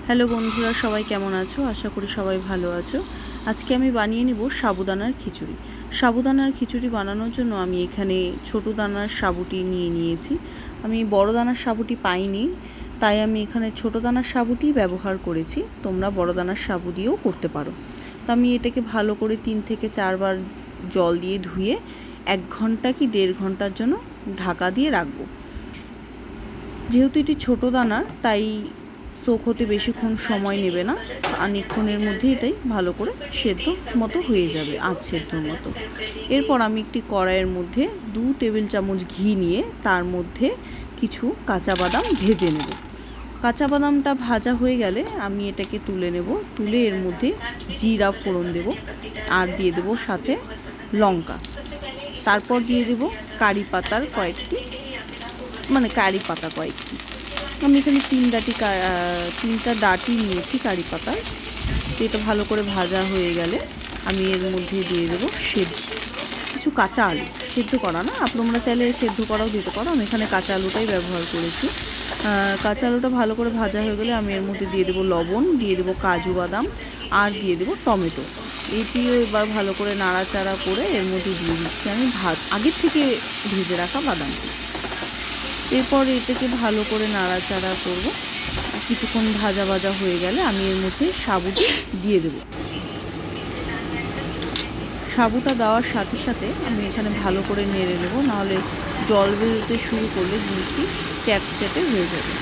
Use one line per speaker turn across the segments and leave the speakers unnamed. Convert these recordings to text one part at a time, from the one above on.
Hello বন্ধুরা, সবাই কেমন আছো? আশা করি সবাই ভালো আছো। আজকে আমি বানিয়ে নেব সাবুদানার খিচুড়ি। সাবুদানার খিচুড়ি বানানোর জন্য আমি এখানে ছোটো দানার সাবুটি নিয়েছি। আমি বড় দানার সাবুটি পাইনি, তাই আমি এখানে ছোটো দানার সাবুটি ব্যবহার করেছি। তোমরা বড় দানার সাবু দিয়েও করতে পারো। তো আমি এটাকে ভালো করে 3 থেকে 4 বার জল দিয়ে ধুয়ে 1 ঘন্টা কি 1.5 ঘন্টার জন্য ঢাকা দিয়ে রাখবো। যেহেতু এটি ছোটো দানা, তাই সোক হতে বেশিক্ষণ সময় নেবে না, অনেকক্ষণের মধ্যে এটাই ভালো করে সেদ্ধ মতো হয়ে যাবে, আধ সেদ্ধর মতো। এরপর আমি একটি কড়াইয়ের মধ্যে 2 টেবিল চামচ ঘি নিয়ে তার মধ্যে কিছু কাঁচা বাদাম ভেজে নেব। কাঁচা বাদামটা ভাজা হয়ে গেলে আমি এটাকে তুলে নেব। তুলে এর মধ্যে জিরা ফোড়ন দেব, আর দিয়ে দেব সাথে লঙ্কা। তারপর দিয়ে দেব কারি পাতার কয়েকটি, কারি পাতা কয়েকটি। আমি এখানে 3টা ডাঁটি নিয়েছি কারি পাতার। এটা ভালো করে ভাজা হয়ে গেলে আমি এর মধ্যে দিয়ে দেবো কিছু কাঁচা আলু, সেদ্ধ করা না, তোমরা চাইলে সেদ্ধ করাও দিতে পারো। আমি এখানে কাঁচা আলুটাই ব্যবহার করেছি। কাঁচা আলুটা ভালো করে ভাজা হয়ে গেলে আমি এর মধ্যে দিয়ে দেবো লবণ, দিয়ে দেবো কাজু বাদাম, আর দিয়ে দেবো টমেটো। এটিও এবার ভালো করে নাড়াচাড়া করে এর মধ্যে দিয়ে দিচ্ছি আমি আগের থেকে ভেজে রাখা বাদামটি। এরপর এটাকে ভালো করে নাড়াচাড়া করব। কিছুক্ষণ ভাজা ভাজা হয়ে গেলে আমি এর মধ্যে সাবুটি দিয়ে দেব। সাবুটা দেওয়ার সাথে সাথে আমি এখানে ভালো করে নেড়ে নেব, নাহলে জল বেরোতে শুরু করলে জিনিসটি চ্যাটচ্যাটে হয়ে যাবে।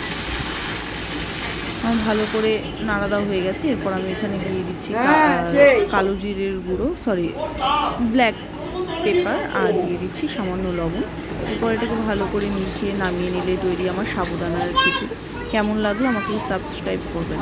আমার ভালো করে নাড়া দেওয়া হয়ে গেছে। এরপর আমি এখানে দিয়ে দিচ্ছি কালো জিরের গুঁড়ো, ব্ল্যাক পেপার, আর দিয়ে দিচ্ছি সামান্য লবণ। এরপর এটাকে ভালো করে মিশিয়ে নামিয়ে নিলে তৈরি আমার সাবুদানার খিচুড়ি। কেমন লাগলো আমাকে সাবস্ক্রাইব করবেন।